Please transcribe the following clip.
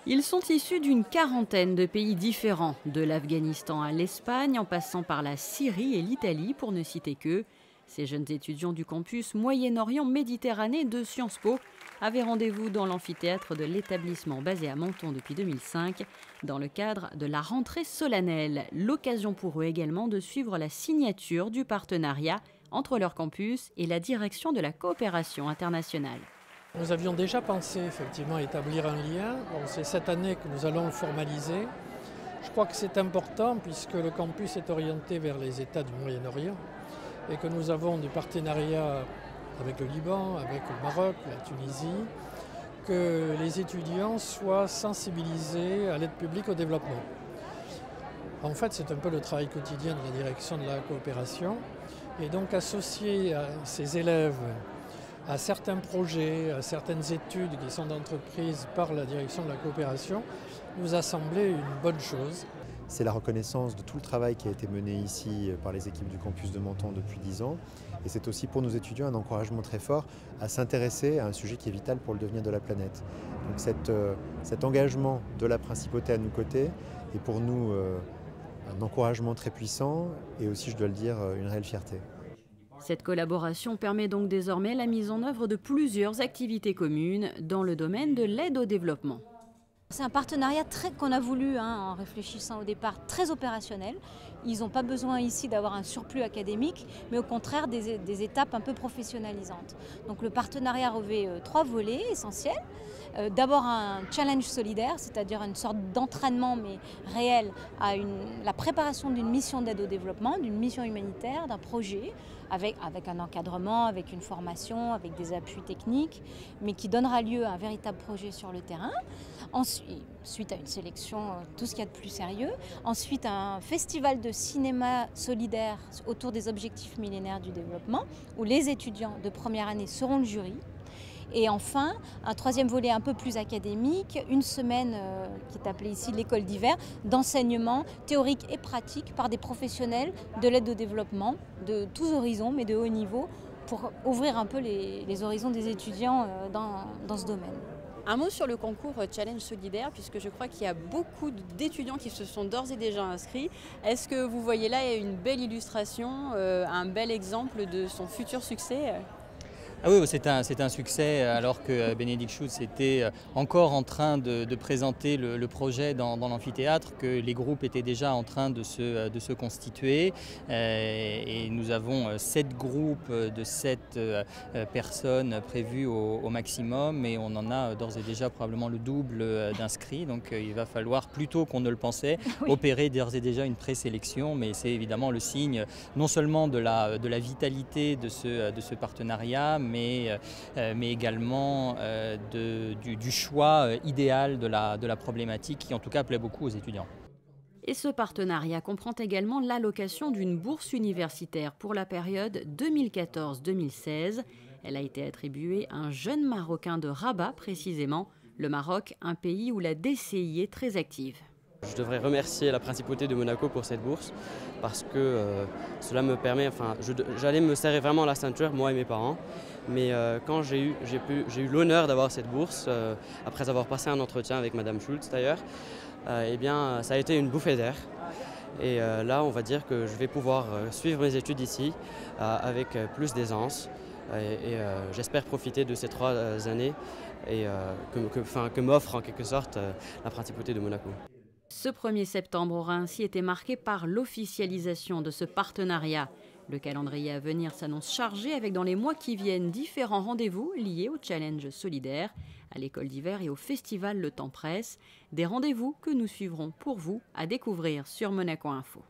Ils sont issus d'une quarantaine de pays différents, de l'Afghanistan à l'Espagne en passant par la Syrie et l'Italie pour ne citer qu'eux. Ces jeunes étudiants du campus Moyen-Orient Méditerranée de Sciences Po avaient rendez-vous dans l'amphithéâtre de l'établissement basé à Menton depuis 2005 dans le cadre de la rentrée solennelle. L'occasion pour eux également de suivre la signature du partenariat entre leur campus et la direction de la coopération internationale. Nous avions déjà pensé effectivement établir un lien. Bon, c'est cette année que nous allons le formaliser. Je crois que c'est important puisque le campus est orienté vers les États du Moyen-Orient et que nous avons des partenariats avec le Liban, avec le Maroc, la Tunisie, que les étudiants soient sensibilisés à l'aide publique au développement. En fait, c'est un peu le travail quotidien de la direction de la coopération. Et donc associer à ces élèves à certains projets, à certaines études qui sont entreprises par la direction de la coopération, nous a semblé une bonne chose. C'est la reconnaissance de tout le travail qui a été mené ici par les équipes du campus de Menton depuis 10 ans. Et c'est aussi pour nos étudiants un encouragement très fort à s'intéresser à un sujet qui est vital pour le devenir de la planète. Donc cet engagement de la principauté à nos côtés est pour nous un encouragement très puissant et aussi, je dois le dire, une réelle fierté. Cette collaboration permet donc désormais la mise en œuvre de plusieurs activités communes dans le domaine de l'aide au développement. C'est un partenariat qu'on a voulu, en réfléchissant au départ, très opérationnel. Ils n'ont pas besoin ici d'avoir un surplus académique, mais au contraire des étapes un peu professionnalisantes. Donc le partenariat revêt 3 volets essentiels. D'abord un challenge solidaire, c'est-à-dire une sorte d'entraînement mais réel à la préparation d'une mission d'aide au développement, d'une mission humanitaire, d'un projet, avec un encadrement, avec une formation, avec des appuis techniques, mais qui donnera lieu à un véritable projet sur le terrain. Ensuite, à une sélection, tout ce qu'il y a de plus sérieux. Ensuite, un festival de cinéma solidaire autour des objectifs millénaires du développement, où les étudiants de première année seront le jury. Et enfin, un 3e volet un peu plus académique, une semaine qui est appelée ici l'école d'hiver, d'enseignement théorique et pratique par des professionnels de l'aide au développement, de tous horizons, mais de haut niveau, pour ouvrir un peu les horizons des étudiants dans ce domaine. Un mot sur le concours Challenge Solidaire, puisque je crois qu'il y a beaucoup d'étudiants qui se sont d'ores et déjà inscrits. Est-ce que vous voyez là une belle illustration, un bel exemple de son futur succès ? Ah oui, c'est un succès alors que Bénédicte Schutz était encore en train de présenter le projet dans l'amphithéâtre, que les groupes étaient déjà en train de se constituer et nous avons 7 groupes de 7 personnes prévues au maximum et on en a d'ores et déjà probablement le double d'inscrits, donc il va falloir, plus tôt qu'on ne le pensait, opérer d'ores et déjà une présélection, mais c'est évidemment le signe non seulement de la vitalité de ce partenariat, mais également du choix idéal de la problématique qui en tout cas plaît beaucoup aux étudiants. Et ce partenariat comprend également l'allocation d'une bourse universitaire pour la période 2014-2016. Elle a été attribuée à un jeune Marocain de Rabat précisément, le Maroc, un pays où la DCI est très active. Je devrais remercier la principauté de Monaco pour cette bourse parce que cela me permet, j'allais me serrer vraiment la ceinture, moi et mes parents, mais quand j'ai eu l'honneur d'avoir cette bourse, après avoir passé un entretien avec Madame Schultz d'ailleurs, eh bien ça a été une bouffée d'air. Et là on va dire que je vais pouvoir suivre mes études ici avec plus d'aisance et j'espère profiter de ces 3 années et que m'offre en quelque sorte la principauté de Monaco. Ce 1er septembre aura ainsi été marqué par l'officialisation de ce partenariat. Le calendrier à venir s'annonce chargé avec dans les mois qui viennent différents rendez-vous liés au challenge solidaire, à l'école d'hiver et au festival Le Temps Presse. Des rendez-vous que nous suivrons pour vous à découvrir sur Monaco Info.